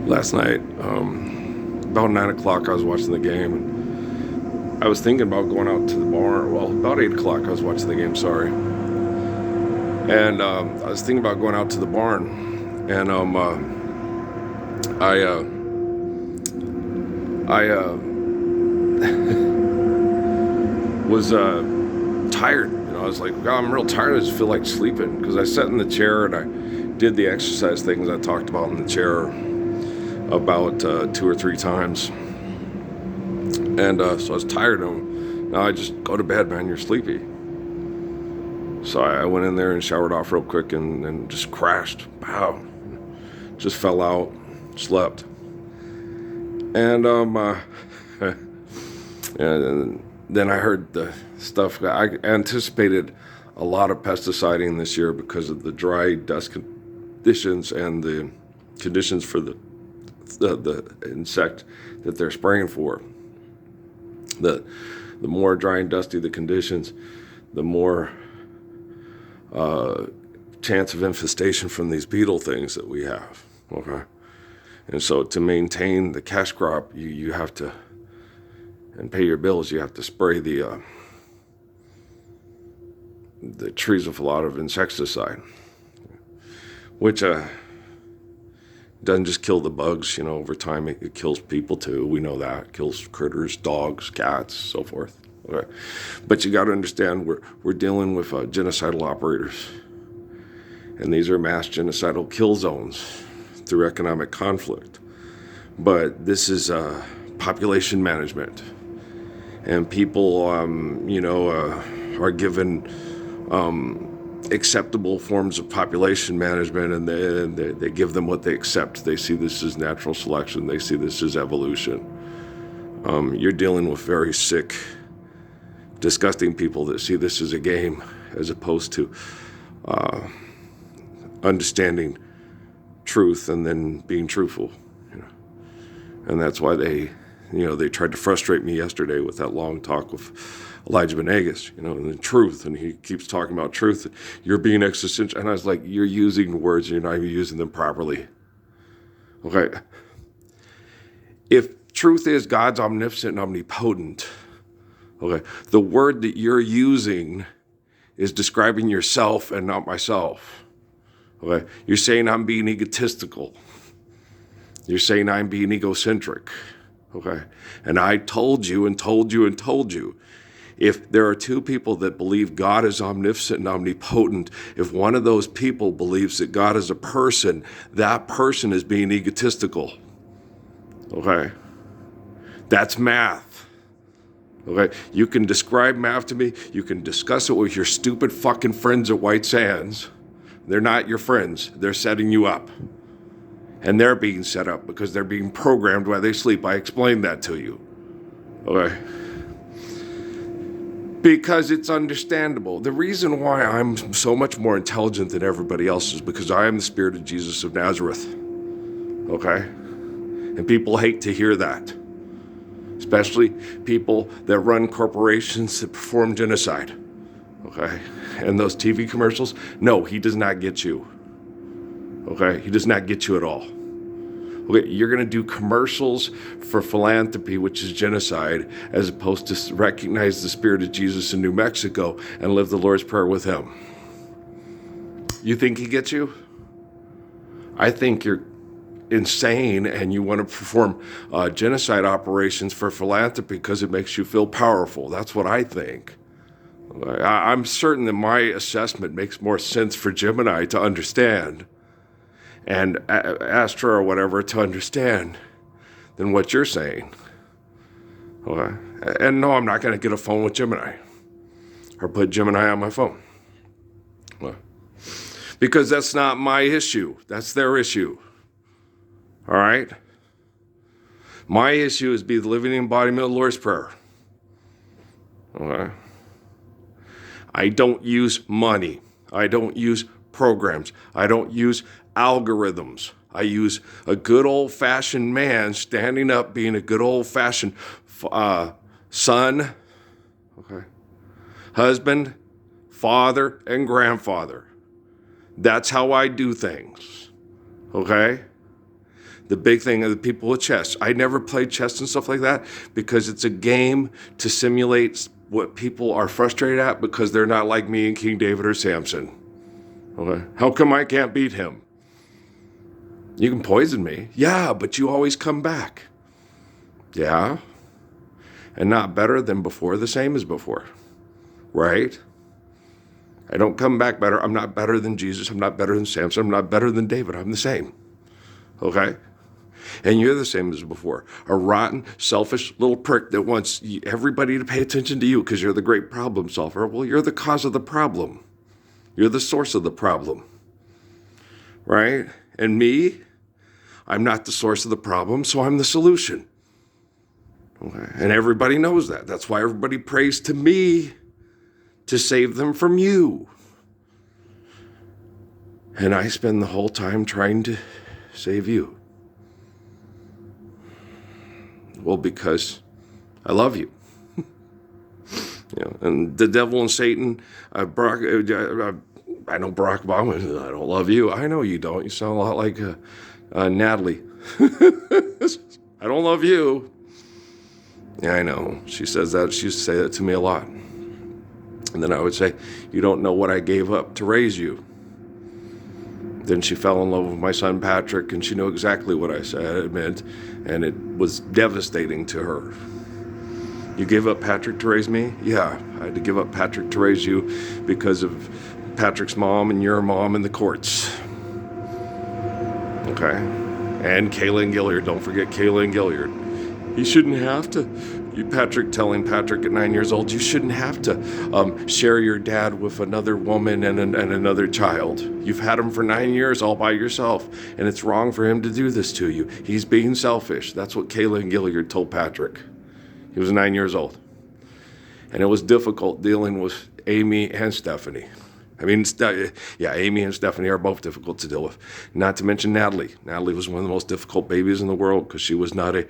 Last night, about 9 o'clock, I was watching the game, and I was thinking about going out to the bar. Well, about 8 o'clock, I was watching the game, sorry. And I was thinking about going out to the barn, and I, I was tired. I was like, God, I'm real tired. I just feel like sleeping, because I sat in the chair and I did the exercise things I talked about in the chair about 2 or 3 times. And so I was tired of them. Now I just go to bed, man. You're sleepy. So I went in there and showered off real quick and just crashed. Wow. Just fell out, slept. And and then I heard the stuff. I anticipated a lot of pesticiding this year because of the dry dust conditions and the conditions for the insect that they're spraying for. The more dry and dusty the conditions, the more chance of infestation from these beetle things that we have. Okay, and so to maintain the cash crop, you have to, and pay your bills, you have to spray the trees with a lot of insecticide, which doesn't just kill the bugs. Over time it kills people too. We know that. It kills critters, dogs, cats, so forth. Okay, but you got to understand we're dealing with genocidal operators, and these are mass genocidal kill zones through economic conflict. But this is population management, and people, are given acceptable forms of population management, and they give them what they accept. They see this as natural selection. They see this as evolution. You're dealing with very sick, disgusting people that see this as a game, as opposed to understanding truth and then being truthful. And that's why they tried to frustrate me yesterday with that long talk with Elijah Benegas, and the truth. And he keeps talking about truth. You're being existential. And I was like, you're using words, and you're not even using them properly. Okay. If truth is God's omnipotent and omnipotent, okay, the word that you're using is describing yourself and not myself. Okay. You're saying I'm being egotistical. You're saying I'm being egocentric. Okay. And I told you and told you and told you, if there are two people that believe God is omnipotent and omnipotent, if one of those people believes that God is a person, that person is being egotistical. Okay. That's math. Okay. You can describe math to me. You can discuss it with your stupid fucking friends at White Sands. They're not your friends. They're setting you up. And they're being set up because they're being programmed while they sleep. I explained that to you. Okay? Because it's understandable. The reason why I'm so much more intelligent than everybody else is because I am the Spirit of Jesus of Nazareth. Okay? And people hate to hear that. Especially people that run corporations that perform genocide. Okay? And those TV commercials, no, he does not get you. Okay, he does not get you at all. Okay, you're going to do commercials for philanthropy, which is genocide, as opposed to recognize the Spirit of Jesus in New Mexico and live the Lord's Prayer with him. You think he gets you? I think you're insane, and you want to perform genocide operations for philanthropy because it makes you feel powerful. That's what I think. I'm certain that my assessment makes more sense for Gemini to understand, and Astra or whatever to understand, than what you're saying. Okay. And no, I'm not going to get a phone with Gemini or put Gemini on my phone. Well, because that's not my issue. That's their issue. All right? My issue is be the living embodiment of the Lord's Prayer. Okay? I don't use money. I don't use programs. I don't use algorithms. I use a good old-fashioned man standing up, being a good old-fashioned son, okay, husband, father, and grandfather. That's how I do things, okay? The big thing of the people with chess. I never played chess and stuff like that because it's a game to simulate what people are frustrated at because they're not like me and King David or Samson. Okay? How come I can't beat him? You can poison me. Yeah, but you always come back. Yeah. And not better than before, the same as before. Right? I don't come back better. I'm not better than Jesus. I'm not better than Samson. I'm not better than David. I'm the same. Okay? And you're the same as before. A rotten, selfish little prick that wants everybody to pay attention to you because you're the great problem solver. Well, you're the cause of the problem. You're the source of the problem. Right? And me, I'm not the source of the problem, so I'm the solution. Okay? And everybody knows that. That's why everybody prays to me to save them from you. And I spend the whole time trying to save you. Well, because I love you. And the devil and Satan, I know Barack Obama, I don't love you. I know you don't. You sound a lot like Natalie. I don't love you. Yeah, I know. She says that. She used to say that to me a lot. And then I would say, you don't know what I gave up to raise you. Then she fell in love with my son Patrick, and she knew exactly what I said it meant, and it was devastating to her. You gave up Patrick to raise me? Yeah, I had to give up Patrick to raise you because of Patrick's mom and your mom in the courts. Okay? And Kayla and Gilliard. Don't forget Kayla and Gilliard. You shouldn't have to. Patrick telling Patrick at 9 years old, you shouldn't have to share your dad with another woman and another child. You've had him for 9 years all by yourself, and it's wrong for him to do this to you. He's being selfish. That's what Kayla and Gilliard told Patrick. He was 9 years old. And it was difficult dealing with Amy and Stephanie. I mean, Amy and Stephanie are both difficult to deal with. Not to mention Natalie. Natalie was one of the most difficult babies in the world because she was not a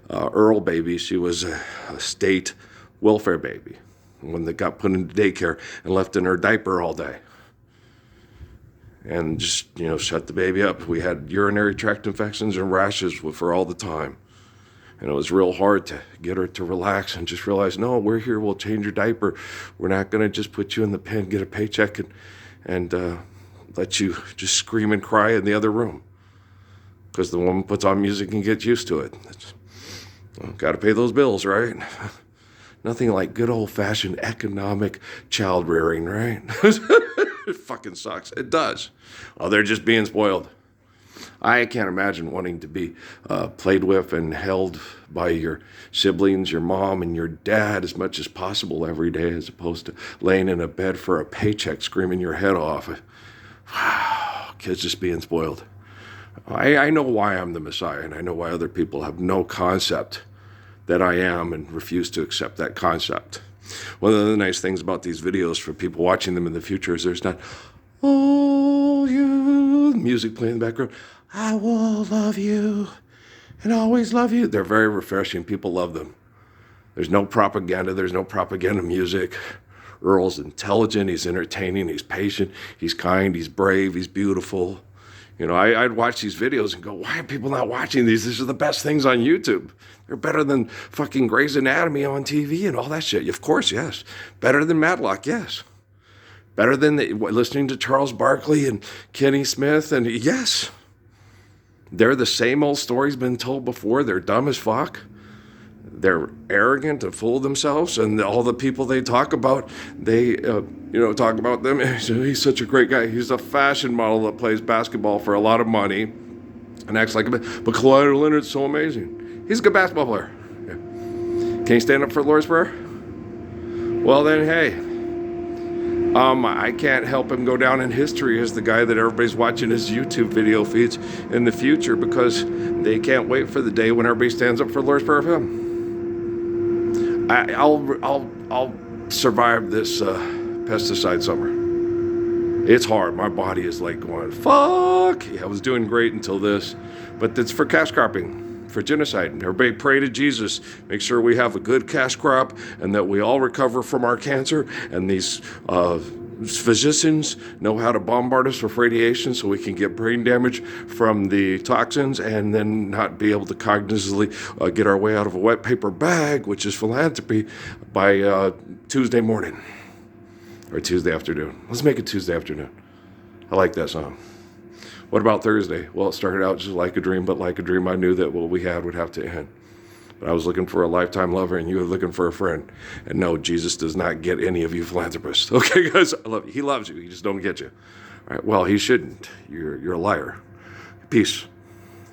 Earl baby. She was a state welfare baby. One that got put into daycare and left in her diaper all day. And just, shut the baby up. We had urinary tract infections and rashes for all the time. And it was real hard to get her to relax and just realize, no, we're here, we'll change your diaper. We're not going to just put you in the pen, get a paycheck, and let you just scream and cry in the other room. Because the woman puts on music and gets used to it. Got to pay those bills, right? Nothing like good old-fashioned economic child rearing, right? It fucking sucks. It does. Oh, they're just being spoiled. I can't imagine wanting to be played with and held by your siblings, your mom, and your dad as much as possible every day, as opposed to laying in a bed for a paycheck screaming your head off. Wow, kids just being spoiled. I know why I'm the Messiah, and I know why other people have no concept that I am and refuse to accept that concept. One of the nice things about these videos for people watching them in the future is there's not, oh, you, music playing in the background. I will love you and always love you. They're very refreshing. People love them. There's no propaganda. There's no propaganda music. Earl's intelligent. He's entertaining. He's patient. He's kind. He's brave. He's beautiful. I'd watch these videos and go, why are people not watching these? These are the best things on YouTube. They're better than fucking Grey's Anatomy on TV and all that shit. Of course, yes. Better than Matlock, yes. Better than listening to Charles Barkley and Kenny Smith, and yes. They're the same old stories been told before. They're dumb as fuck. They're arrogant and full of themselves, and all the people they talk about, they talk about them. He's such a great guy. He's a fashion model that plays basketball for a lot of money and acts like a man. But Kawhi Leonard's so amazing. He's a good basketball player. Yeah. Can he stand up for the Lord's Prayer? Well, then, hey. I can't help him go down in history as the guy that everybody's watching his YouTube video feeds in the future because they can't wait for the day when everybody stands up for the Lord's Prayer of him. I'll survive this pesticide summer. It's hard. My body is like going, fuck. Yeah, I was doing great until this, but it's for cash cropping. For genocide. Everybody pray to Jesus. Make sure we have a good cash crop and that we all recover from our cancer and these Physicians know how to bombard us with radiation so we can get brain damage from the toxins and then not be able to cognitively get our way out of a wet paper bag, which is philanthropy, by Tuesday morning or Tuesday afternoon. Let's make it Tuesday afternoon. I like that song. What about Thursday? Well, it started out just like a dream, but like a dream, I knew that what we had would have to end. But I was looking for a lifetime lover, and you were looking for a friend. And no, Jesus does not get any of you philanthropists. Okay, guys, I love you. He loves you. He just don't get you. All right, well, he shouldn't. You're a liar. Peace.